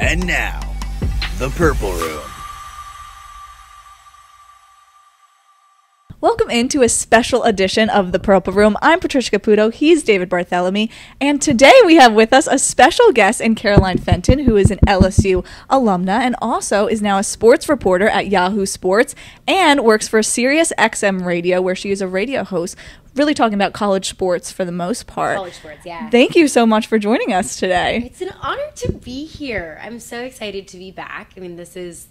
And now, the Purple Room. Welcome into a special edition of the Purple Room. I'm Patricia Caputo. He's David Bartholomew. And today we have with us a special guest in Caroline Fenton, who is an LSU alumna and also is now a sports reporter at Yahoo Sports and works for SiriusXM Radio, where she is a radio host, really talking about college sports for the most part. College sports, yeah. Thank you so much for joining us today. It's an honor to be here. I'm so excited to be back. I mean, this is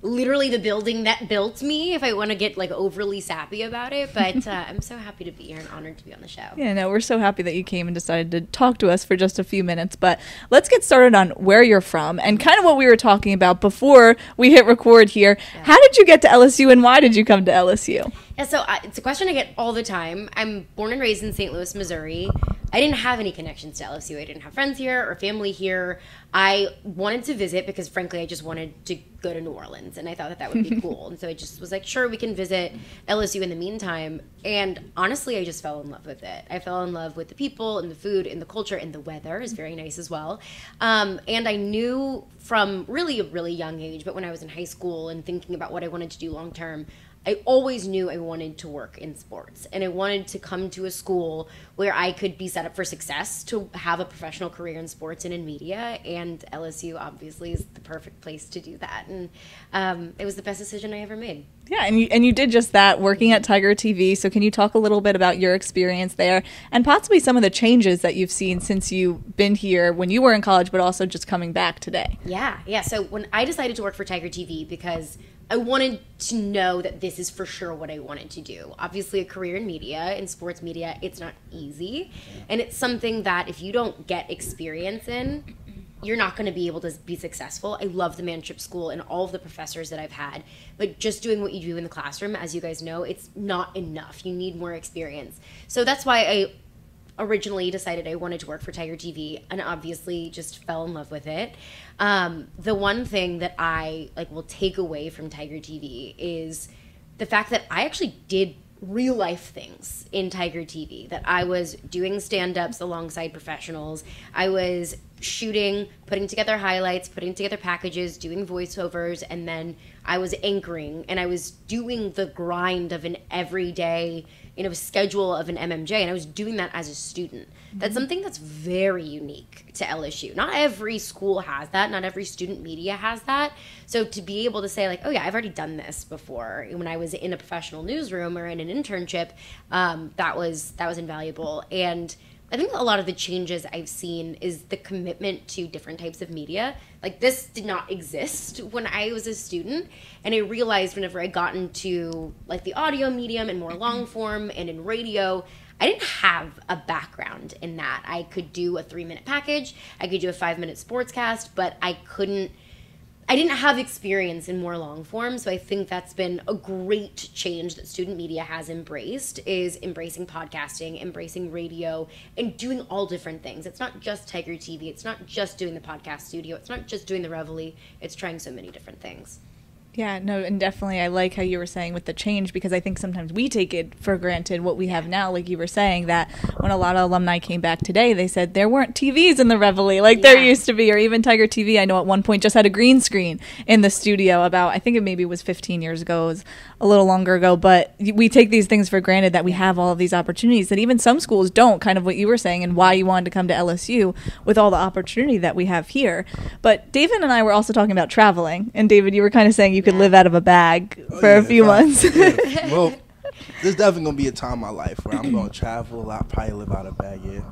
literally the building that built me, if I want to get like overly sappy about it, but I'm so happy to be here and honored to be on the show. Yeah, no, we're so happy that you came and decided to talk to us for just a few minutes, but let's get started on where you're from and kind of what we were talking about before we hit record here. Yeah. How did you get to LSU and why did you come to LSU? Yeah, so it's a question I get all the time. I'm born and raised in St. Louis, Missouri. I didn't have any connections to LSU. I didn't have friends here or family here. I wanted to visit because, frankly, I just wanted to go to New Orleans, and I thought that that would be cool. And so I just was like, sure, we can visit LSU in the meantime. And honestly, I just fell in love with it. I fell in love with the people and the food and the culture, and the weather is very nice as well. And I knew from really a really young age, but when I was in high school and thinking about what I wanted to do long term, I always knew I wanted to work in sports, and I wanted to come to a school where I could be set up for success to have a professional career in sports and in media, and LSU obviously is the perfect place to do that, and it was the best decision I ever made. Yeah, and you did just that, working at Tiger TV, so can you talk a little bit about your experience there, and possibly some of the changes that you've seen since you've been here when you were in college, but also just coming back today? Yeah, so when I decided to work for Tiger TV, because I wanted to know that this is for sure what I wanted to do. Obviously, a career in media, in sports media, it's not easy. And it's something that if you don't get experience in, you're not going to be able to be successful. I love the Manship school and all of the professors that I've had. But just doing what you do in the classroom, as you guys know, it's not enough. You need more experience. So that's why I originally decided I wanted to work for Tiger TV, and obviously just fell in love with it. The one thing that I will take away from Tiger TV is the fact that I actually did real life things in Tiger TV, that I was doing stand-ups alongside professionals. I was shooting, putting together highlights, putting together packages, doing voiceovers, and then I was anchoring, and I was doing the grind of an everyday, schedule of an MMJ, and I was doing that as a student. That's something that's very unique to LSU. Not every school has that. Not every student media has that. So to be able to say, oh yeah, I've already done this before when I was in a professional newsroom or in an internship, that was invaluable. And I think a lot of the changes I've seen is the commitment to different types of media. This did not exist when I was a student, and I realized whenever I got into the audio medium and more long form and in radio, I didn't have a background in that. I could do a 3-minute package, I could do a 5-minute sportscast, but I didn't have experience in more long form. So I think that's been a great change that student media has embraced, is embracing podcasting, embracing radio, and doing all different things. It's not just Tiger TV. It's not just doing the podcast studio. It's not just doing the Reveille. It's trying so many different things. Yeah, no, and definitely I like how you were saying with the change, because I think sometimes we take it for granted what we have now, like you were saying, that when a lot of alumni came back today, they said there weren't TVs in the Reveille there used to be, or even Tiger TV, I know at one point just had a green screen in the studio about, I think it maybe was 15 years ago, it was a little longer ago, but we take these things for granted that we have all of these opportunities that even some schools don't, kind of what you were saying, and why you wanted to come to LSU with all the opportunity that we have here. But David and I were also talking about traveling, and David, you were kind of saying you could live out of a bag for a few months. Well, there's definitely going to be a time in my life where I'm going to travel. I'll probably live out of a bag, You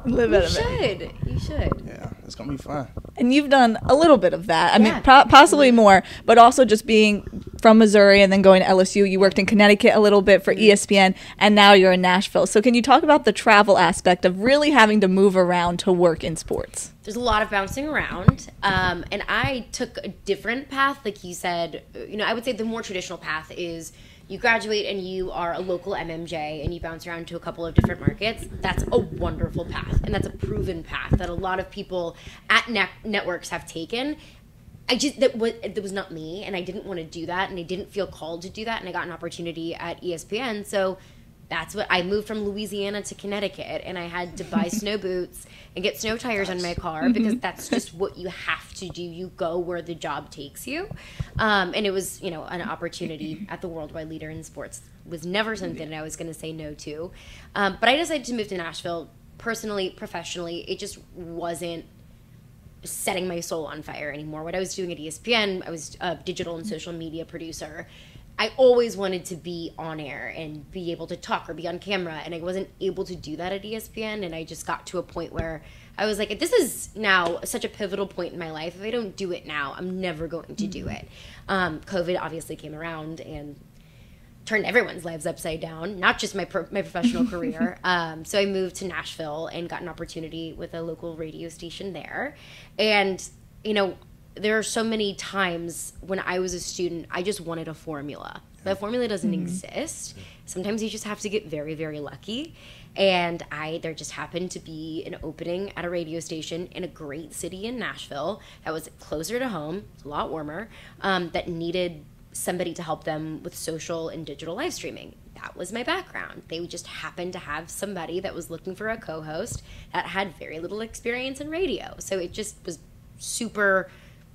should. Yeah, it's going to be fun. And you've done a little bit of that. I mean, possibly more, but also just being from Missouri and then going to LSU. You worked in Connecticut a little bit for ESPN, and now you're in Nashville. So can you talk about the travel aspect of really having to move around to work in sports? There's a lot of bouncing around, and I took a different path. Like you said, I would say the more traditional path is you graduate and you are a local MMJ and you bounce around to a couple of different markets. That's a wonderful path, and that's a proven path that a lot of people at networks have taken. That was not me, and I didn't want to do that, and I didn't feel called to do that, and I got an opportunity at ESPN, so that's what I moved from Louisiana to Connecticut, and I had to buy snow boots and get snow tires on my car because that's just what you have to do. You go where the job takes you. And it was, an opportunity at the worldwide leader in sports. Was never something I was going to say no to. But I decided to move to Nashville. Personally, professionally, it just wasn't setting my soul on fire anymore. What I was doing at ESPN, I was a digital and social media producer. I always wanted to be on air and be able to talk or be on camera, and I wasn't able to do that at ESPN, and I just got to a point where I was like, this is now such a pivotal point in my life. If I don't do it now, I'm never going to do it. COVID obviously came around and turned everyone's lives upside down, not just my professional career. So I moved to Nashville and got an opportunity with a local radio station there. And, there are so many times when I was a student, I just wanted a formula. That formula doesn't exist. Sometimes you just have to get very, very lucky. And there just happened to be an opening at a radio station in a great city in Nashville that was closer to home, a lot warmer, that needed somebody to help them with social and digital live streaming. That was my background. They just happened to have somebody that was looking for a co-host that had very little experience in radio. So it just was super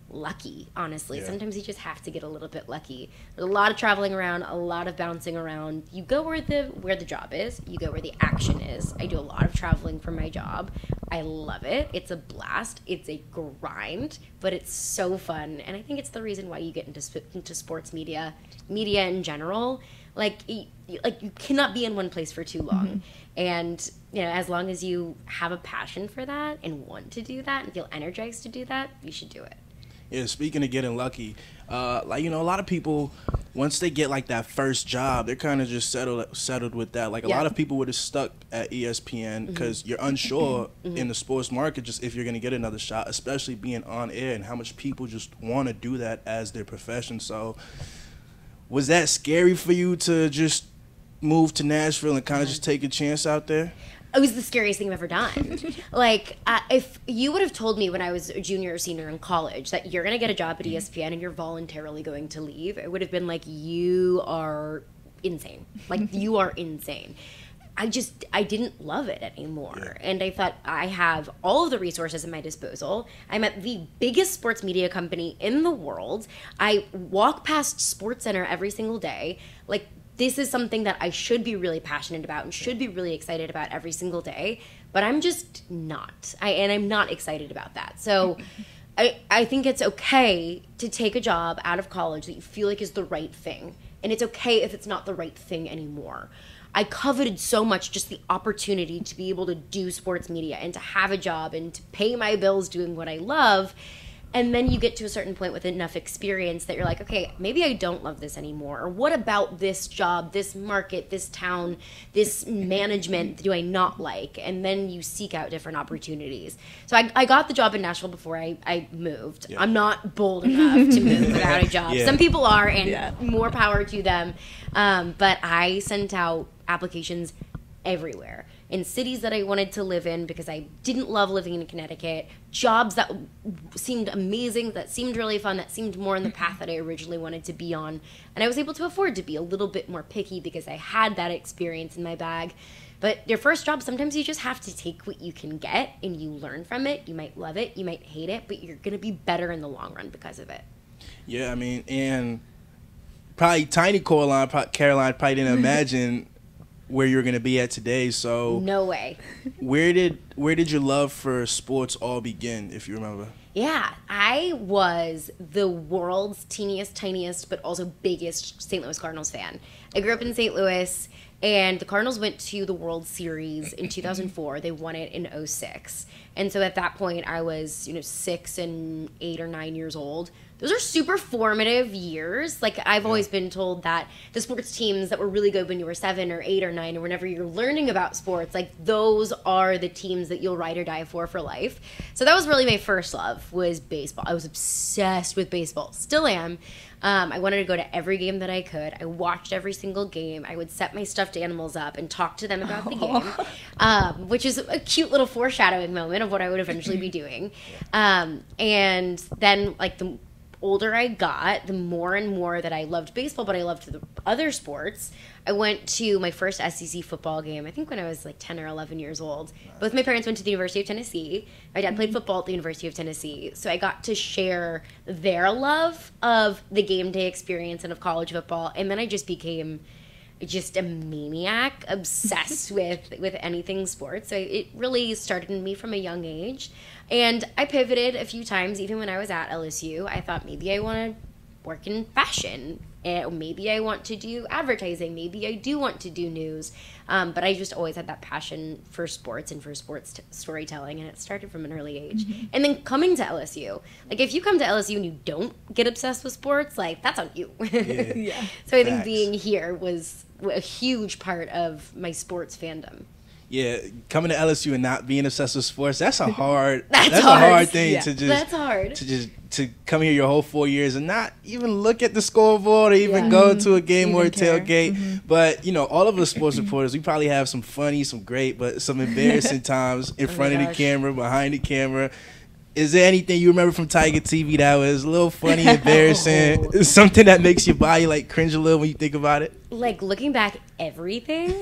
lucky, honestly. Yeah. Sometimes you just have to get a little bit lucky. There's a lot of traveling around, a lot of bouncing around. You go where the job is. You go where the action is. I do a lot of traveling for my job. I love it. It's a blast. It's a grind, but it's so fun. And I think it's the reason why you get into sports media in general. You cannot be in one place for too long. And, as long as you have a passion for that and want to do that and feel energized to do that, you should do it. Yeah, speaking of getting lucky, a lot of people, once they get that first job, they're kind of just settled with that. A lot of people would have stuck at ESPN because you're unsure in the sports market just if you're going to get another shot, especially being on air and how much people just want to do that as their profession. So was that scary for you to just move to Nashville and kind of just take a chance out there? It was the scariest thing I've ever done. If you would have told me when I was a junior or senior in college that you're going to get a job at ESPN and you're voluntarily going to leave, it would have been you are insane. You are insane. I didn't love it anymore. Yeah. And I thought, I have all of the resources at my disposal. I'm at the biggest sports media company in the world. I walk past SportsCenter every single day. This is something that I should be really passionate about and should be really excited about every single day, but I'm just not. I'm not excited about that. So I think it's okay to take a job out of college that you feel like is the right thing. And it's okay if it's not the right thing anymore. I coveted so much just the opportunity to be able to do sports media and to have a job and to pay my bills doing what I love. And then you get to a certain point with enough experience that you're like, okay, maybe I don't love this anymore. Or what about this job, this market, this town, this management do I not like? And then you seek out different opportunities. So I got the job in Nashville before I moved. Yeah. I'm not bold enough to move without a job. Yeah. Some people are, and more power to them. But I sent out applications everywhere. In cities that I wanted to live in because I didn't love living in Connecticut, jobs that seemed amazing, that seemed really fun, that seemed more in the path that I originally wanted to be on. And I was able to afford to be a little bit more picky because I had that experience in my bag. But your first job, sometimes you just have to take what you can get and you learn from it. You might love it, you might hate it, but you're going to be better in the long run because of it. Yeah, and probably tiny Caroline probably didn't imagine where you're going to be at today. So no way. Where did your love for sports all begin, if you remember? Yeah, I was the world's teeniest, tiniest, but also biggest St. Louis Cardinals fan. I grew up in St. Louis, and the Cardinals went to the World Series in 2004. They won it in 2006. And so at that point, I was 6 and 8 or 9 years old. Those are super formative years. I've always been told that the sports teams that were really good when you were 7 or 8 or 9 or whenever you're learning about sports, those are the teams that you'll ride or die for life. So that was really my first love, was baseball. I was obsessed with baseball. Still am. I wanted to go to every game that I could. I watched every single game. I would set my stuffed animals up and talk to them about the game, which is a cute little foreshadowing moment of what I would eventually be doing. And then, the older I got, the more and more that I loved baseball, but I loved the other sports. I went to my first SEC football game, I think when I was like 10 or 11 years old. Both my parents went to the University of Tennessee. My dad played football at the University of Tennessee. So I got to share their love of the game day experience and of college football. And then I just became just a maniac, obsessed with anything sports. So it really started in me from a young age. And I pivoted a few times, even when I was at LSU. I thought maybe I want to work in fashion. Maybe I want to do advertising. Maybe I do want to do news. But I just always had that passion for sports and for sports storytelling, and it started from an early age. Mm-hmm. And then coming to LSU, like if you come to LSU and you don't get obsessed with sports, like that's on you. Yeah. So I think being here was a huge part of my sports fandom. Yeah, coming to LSU and not being obsessed with sports, that's a hard that's a hard thing to just that's hard. To come here your whole 4 years and not even look at the scoreboard or even go to a game or a tailgate. Mm-hmm. But, you know, all of us sports reporters, we probably have some funny, some great, but some embarrassing times in front of the camera, behind the camera. Is there anything you remember from Tiger TV that was a little funny, embarrassing, something that makes your body like cringe a little when you think about it? Like looking back, everything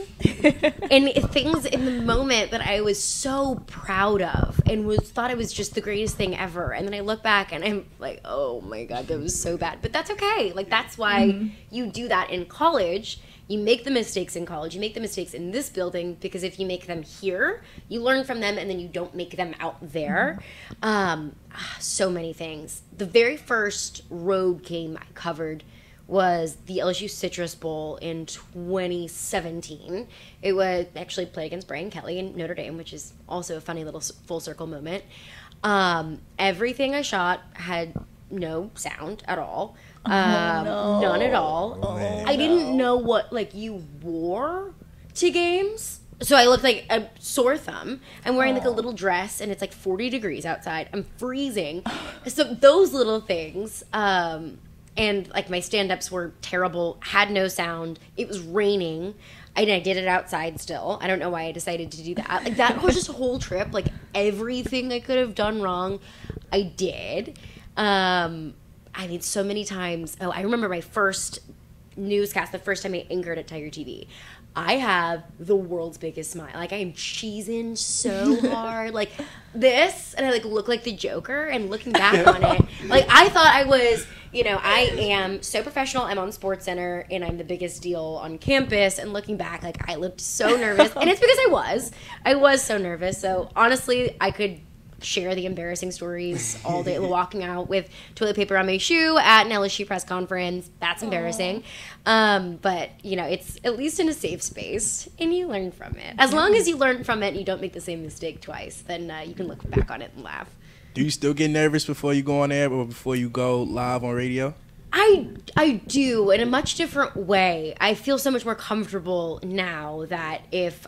and things in the moment that I was so proud of and thought it was just the greatest thing ever. And then I look back and I'm like, oh my God, that was so bad. But that's okay. Like that's why you do that in college. You make the mistakes in college. You make the mistakes in this building because if you make them here, you learn from them and then you don't make them out there. So many things. The very first road game I covered was the LSU Citrus Bowl in 2017. It was actually played against Brian Kelly in Notre Dame, which is also a funny little full circle moment. Everything I shot had no sound at all. None at all. I didn't know what like you wore to games. So I looked like a sore thumb. I'm wearing like a little dress and it's like 40 degrees outside. I'm freezing. So those little things, and like my stand-ups were terrible, had no sound. It was raining. I did it outside still. I don't know why I decided to do that. Like that was just a whole trip. Like everything I could have done wrong, I did. I mean, so many times. Oh, I remember my first newscast, the first time I anchored at Tiger TV. I have the world's biggest smile. Like, I am cheesing so hard. Like, this, and I, like, look like the Joker. And looking back on it, like, I thought I was, you know, I am so professional. I'm on SportsCenter, and I'm the biggest deal on campus. And looking back, like, I looked so nervous. And it's because I was so nervous. So, honestly, I could share the embarrassing stories all day, walking out with toilet paper on my shoe at an LSU press conference. That's embarrassing. But, you know, it's at least in a safe space, and you learn from it. As long as you learn from it and you don't make the same mistake twice, then you can look back on it and laugh. Do you still get nervous before you go on air or before you go live on radio? I do, in a much different way. I feel so much more comfortable now that if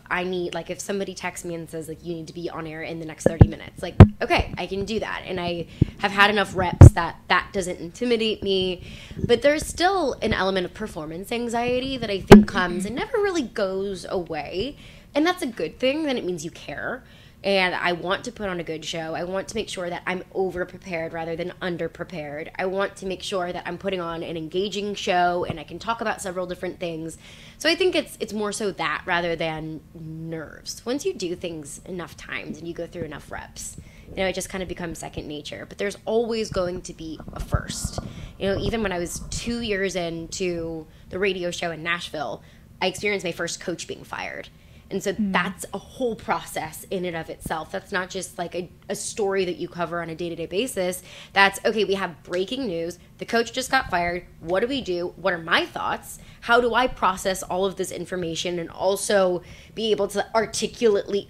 somebody texts me and says, like, you need to be on air in the next 30 minutes, like, okay, I can do that. And I have had enough reps that doesn't intimidate me. But there's still an element of performance anxiety that I think comes and never really goes away. And that's a good thing. Then it means you care. And I want to put on a good show. I want to make sure that I'm over-prepared rather than under-prepared. I want to make sure that I'm putting on an engaging show and I can talk about several different things. So I think it's more so that rather than nerves. Once you do things enough times and you go through enough reps, you know, it just kind of becomes second nature. But there's always going to be a first. You know, even when I was 2 years into the radio show in Nashville, I experienced my first coach being fired. And so that's a whole process in and of itself. That's not just like a story that you cover on a day-to-day basis. That's, okay, we have breaking news. The coach just got fired. What do we do? What are my thoughts? How do I process all of this information and also be able to articulately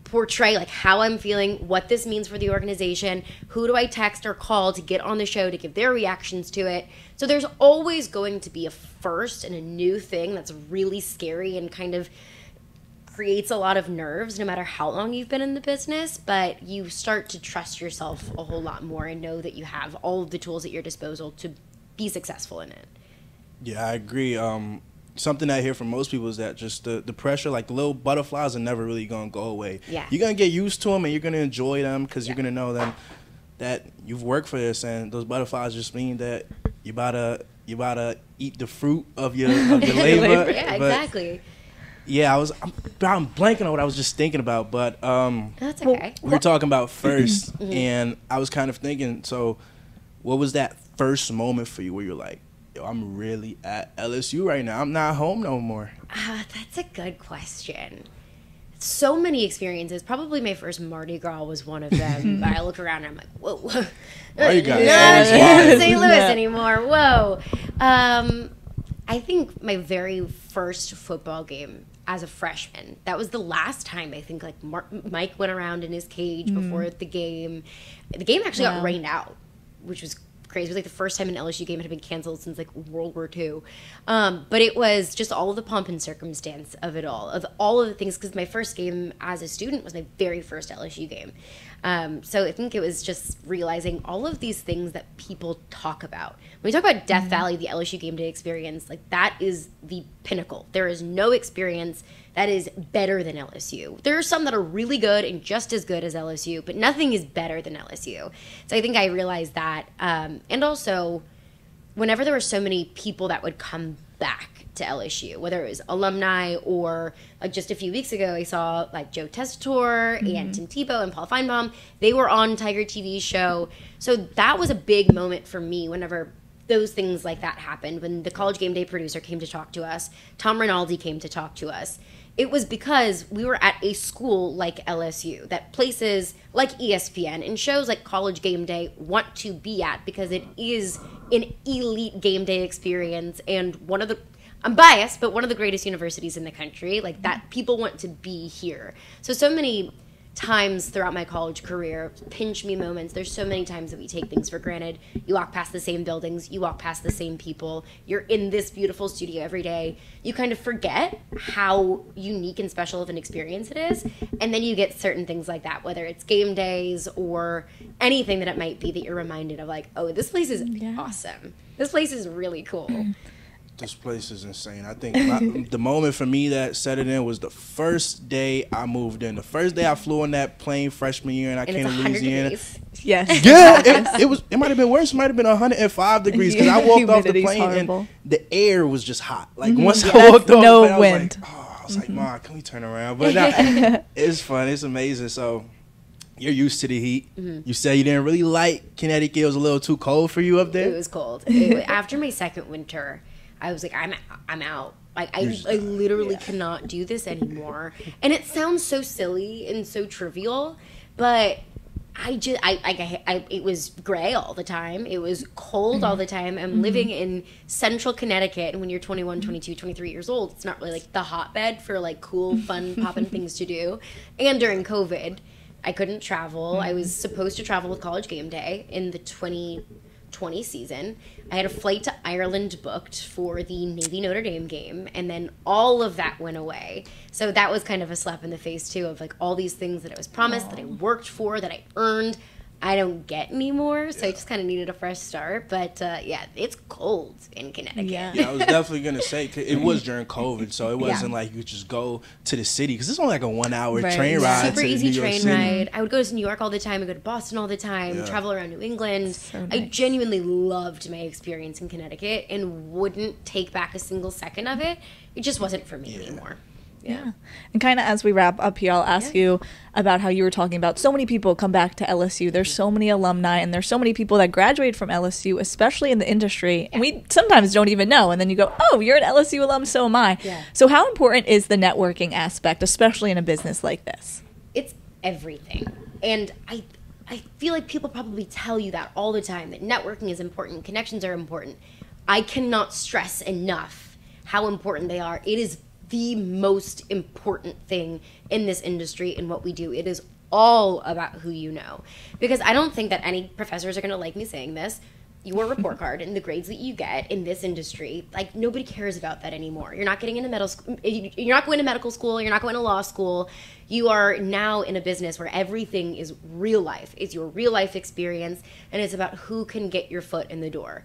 portray like how I'm feeling, what this means for the organization, who do I text or call to get on the show to give their reactions to it. So there's always going to be a first and a new thing that's really scary and kind of creates a lot of nerves no matter how long you've been in the business, but you start to trust yourself a whole lot more and know that you have all of the tools at your disposal to be successful in it. Yeah, I agree. Something I hear from most people is that just the pressure, like the little butterflies are never really going to go away. Yeah. You're going to get used to them and you're going to enjoy them because you're going to know them. that you've worked for this, and those butterflies just mean that you about to eat the fruit of your labor. Yeah, exactly. Yeah, I'm blanking on what I was just thinking about, but That's okay. we were talking about first, and I was kind of thinking, so what was that first moment for you where you're like, yo, I'm really at LSU right now. I'm not home no more. That's a good question. So many experiences. Probably my first Mardi Gras was one of them. But I look around and I'm like, whoa. Mardi Gras. Not St. Louis anymore. Whoa. I think my very first football game as a freshman, that was the last time I think like Mike went around in his cage before the game. The game actually got rained out, which was crazy. It was like the first time an LSU game had been canceled since like World War II. But it was just all of the pomp and circumstance of it all, of all of the things, because my first game as a student was my very first LSU game. So I think it was just realizing all of these things that people talk about. When we talk about Death Valley, the LSU game day experience, like that is the pinnacle. There is no experience that is better than LSU. There are some that are really good and just as good as LSU, but nothing is better than LSU. So I think I realized that. And also, whenever there were so many people that would come back to LSU, whether it was alumni or like just a few weeks ago, I saw like Joe Tessitore and Tim Tebow and Paul Feinbaum. They were on Tiger TV's show. So that was a big moment for me whenever those things like that happened. When the College Game Day producer came to talk to us, Tom Rinaldi came to talk to us. It was because we were at a school like LSU that places like ESPN and shows like College Game Day want to be at, because it is an elite game day experience and one of the, I'm biased, but one of the greatest universities in the country. Like that, people want to be here. So many times throughout my college career, pinch me moments, there's so many times that we take things for granted. You walk past the same buildings, you walk past the same people, you're in this beautiful studio every day. You kind of forget how unique and special of an experience it is, and then you get certain things like that, whether it's game days or anything that it might be, that you're reminded of like, oh, this place is awesome. This place is really cool. This place is insane. I think the moment for me that set it in was the first day I moved in. The first day I flew on that plane freshman year and I came to Louisiana. Yes. Yeah, it might have been worse. It might have been 105 degrees because I walked off the plane and the air was just hot. Like once I walked off the plane, wind. I was like, Ma, can we turn around? But nah, it's fun. It's amazing. So you're used to the heat. You said you didn't really like Connecticut. It was a little too cold for you up there? It was cold. After my second winter, I was like, I'm out. Like I literally cannot do this anymore. And it sounds so silly and so trivial, but it was gray all the time. It was cold all the time. I'm living in central Connecticut, and when you're 21, 22, 23 years old, it's not really like the hotbed for like cool, fun, poppin' things to do. And during COVID, I couldn't travel. I was supposed to travel with College Game Day in the 2020 season. I had a flight to Ireland booked for the Navy Notre Dame game, and then all of that went away. So that was kind of a slap in the face too, of like all these things that I was promised, that I worked for, that I earned, I don't get anymore. So I just kind of needed a fresh start. But yeah, it's cold in Connecticut. Yeah, I was definitely gonna say it was during COVID, so it wasn't like you could just go to the city because it's only like a 1 hour train ride. Super to easy New York train City. ride. I would go to New York all the time. I go to Boston all the time. Travel around New England. So nice. I genuinely loved my experience in Connecticut and wouldn't take back a single second of it. It just wasn't for me anymore. Yeah. And kind of as we wrap up here, I'll ask you about how you were talking about so many people come back to LSU. There's so many alumni, and there's so many people that graduate from LSU, especially in the industry. And we sometimes don't even know. And then you go, oh, you're an LSU alum, so am I. Yeah. So how important is the networking aspect, especially in a business like this? It's everything. And I feel like people probably tell you that all the time, that networking is important, connections are important. I cannot stress enough how important they are. It is the most important thing in this industry and what we do. It is all about who you know. Because I don't think that any professors are going to like me saying this. Your report card and the grades that you get in this industry, like nobody cares about that anymore. You're not getting into you're not going to medical school, you're not going to law school. You are now in a business where everything is real life. It's your real life experience, and it's about who can get your foot in the door.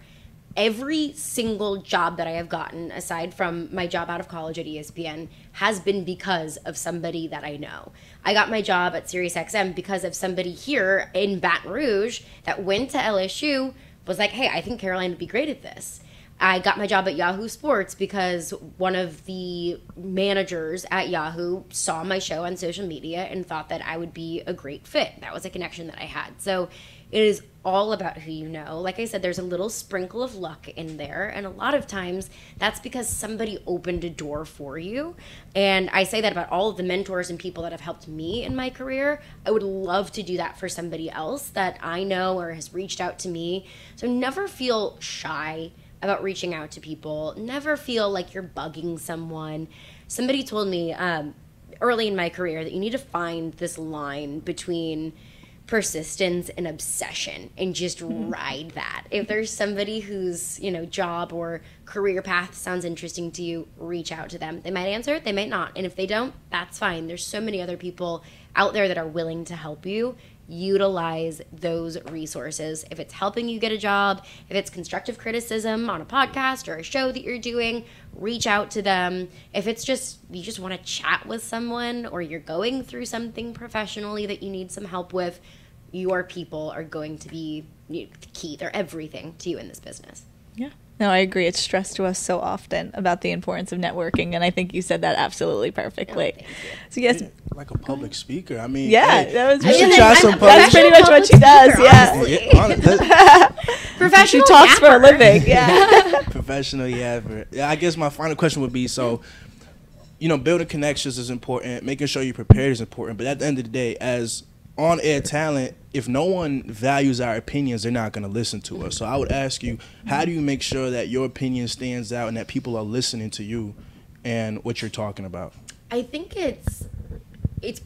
every single job that I have gotten, aside from my job out of college at ESPN, has been because of somebody that I know. I got my job at SiriusXM because of somebody here in Baton Rouge that went to LSU, was like, hey, I think Caroline would be great at this. I got my job at Yahoo Sports because one of the managers at Yahoo saw my show on social media and thought that I would be a great fit. That was a connection that I had. So it is all about who you know. Like I said, there's a little sprinkle of luck in there, and a lot of times that's because somebody opened a door for you. And I say that about all of the mentors and people that have helped me in my career. I would love to do that for somebody else that I know or has reached out to me. So never feel shy about reaching out to people. Never feel like you're bugging someone. Somebody told me early in my career that you need to find this line between persistence and obsession and just ride that. If there's somebody whose, job or career path sounds interesting to you, reach out to them. They might answer, they might not. And if they don't, that's fine. There's so many other people out there that are willing to help you. Utilize those resources. If it's helping you get a job, if it's constructive criticism on a podcast or a show that you're doing, reach out to them. If it's just you just want to chat with someone or you're going through something professionally that you need some help with, your people are going to be key. They're everything to you in this business. Yeah. No, I agree. It's stressed to us so often about the importance of networking, and I think you said that absolutely perfectly. Oh, thank you. So yes, like a public speaker. I mean, yeah, hey, that was you should really, try some that's pretty much what she does. Yeah, Professional she talks for a yapper. living. Yeah. Professional, yeah. I guess my final question would be, so, building connections is important. Making sure you're prepared is important. But at the end of the day, as on-air talent, if no one values our opinions, they're not going to listen to us. So I would ask you, how do you make sure that your opinion stands out and that people are listening to you and what you're talking about? I think it's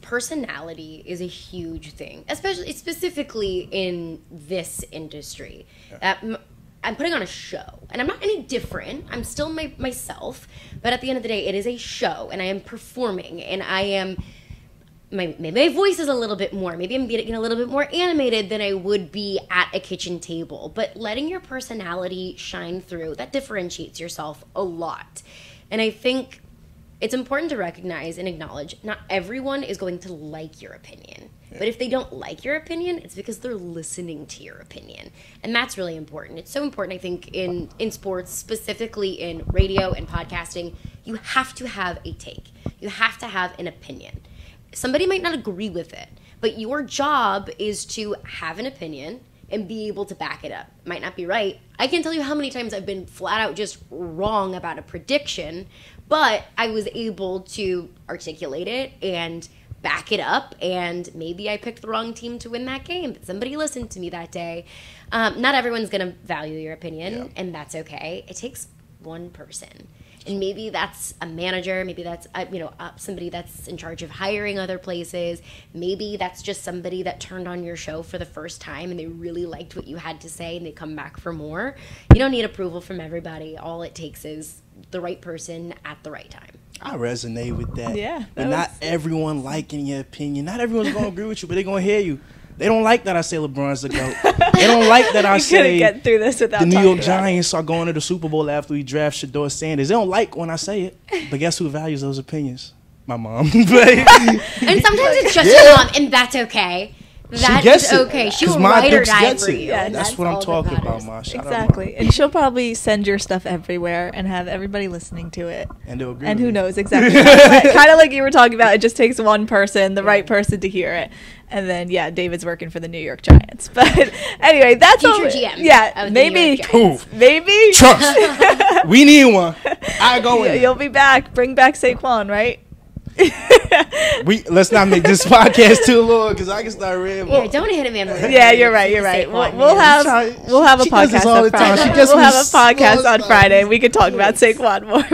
personality is a huge thing, specifically in this industry. I'm putting on a show, and I'm not any different. I'm still myself, but at the end of the day, it is a show, and I am performing, and I am. Maybe my voice is a little bit more. Maybe I'm getting a little bit more animated than I would be at a kitchen table. But letting your personality shine through, that differentiates yourself a lot. And I think it's important to recognize and acknowledge not everyone is going to like your opinion. Yeah. But if they don't like your opinion, it's because they're listening to your opinion. And that's really important. It's so important, I think, in sports, specifically in radio and podcasting. You have to have a take. You have to have an opinion. Somebody might not agree with it, but your job is to have an opinion and be able to back it up. It might not be right. I can't tell you how many times I've been flat out just wrong about a prediction, but I was able to articulate it and back it up, and maybe I picked the wrong team to win that game, but somebody listened to me that day. Not everyone's going to value your opinion, and that's okay. It takes one person. And maybe that's a manager, maybe that's somebody that's in charge of hiring other places. Maybe that's just somebody that turned on your show for the first time and they really liked what you had to say and they come back for more. You don't need approval from everybody. All it takes is the right person at the right time. I resonate with that. Yeah. But not everyone liking your opinion. Not everyone's going to agree with you, but they're going to hear you. They don't like that I say LeBron's the GOAT. They don't like that I say get through this without the New York Giants are going to the Super Bowl after we draft Shador Sanders. They don't like when I say it. But guess who values those opinions? My mom. And sometimes it's just your mom, and that's okay. That is okay. She will ride or die for you. Yeah, that's what I'm talking about, Ma. Exactly. And she'll probably send your stuff everywhere and have everybody listening to it. And they'll agree. And with who me. knows exactly. Kind of like you were talking about, it just takes one person, the right person to hear it. And then, David's working for the New York Giants. But anyway, that's future GM. Yeah, maybe. Maybe. Trust. We need one. I go in. You'll be back. Bring back Saquon, right? Let's not make this podcast too long because I can start rambling. Yeah, don't hit him, Emily. Yeah, you're right. We'll have a podcast on Friday. We'll have a podcast on Friday. We could talk about Saquon more.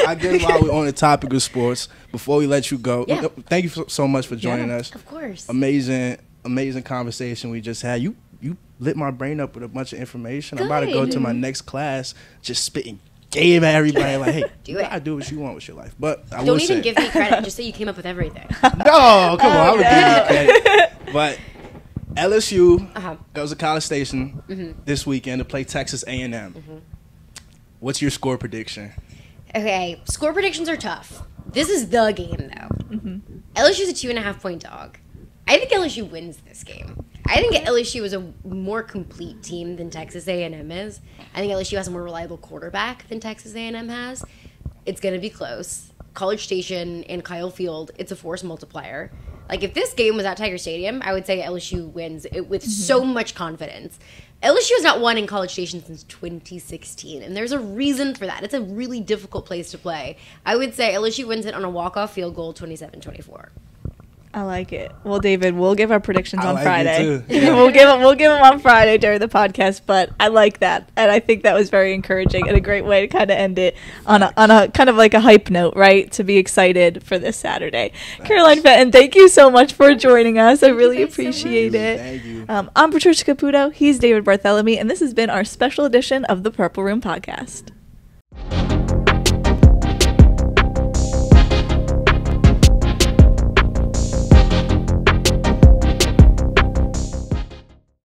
I guess while we're on the topic of sports, before we let you go, thank you so much for joining us. Of course. Amazing conversation we just had. You lit my brain up with a bunch of information. I'm about to go to my next class just spitting game at everybody like, hey, you gotta do what you want with your life. But I don't even give me credit. Just say you came up with everything. No, come on, I would give you credit. But LSU goes to College Station this weekend to play Texas A&M. What's your score prediction? Okay, score predictions are tough. This is the game, though. LSU's a 2.5-point dog. I think LSU wins this game. I think LSU is a more complete team than Texas A&M is. I think LSU has a more reliable quarterback than Texas A&M has. It's going to be close. College Station and Kyle Field, it's a force multiplier. Like, if this game was at Tiger Stadium, I would say LSU wins it with so much confidence. LSU has not won in College Station since 2016, and there's a reason for that. It's a really difficult place to play. I would say LSU wins it on a walk-off field goal, 27-24. I like it. Well, David, we'll give our predictions on Friday. It too. we'll give them on Friday during the podcast. But I like that, and I think that was very encouraging and a great way to kind of end it on a kind of like a hype note, right? To be excited for this Saturday. Nice. Caroline Fenton, thank you so much for joining us. I really appreciate it. Thank you. I'm Patricia Caputo. He's David Bartholomew, and this has been our special edition of the Purple Room podcast.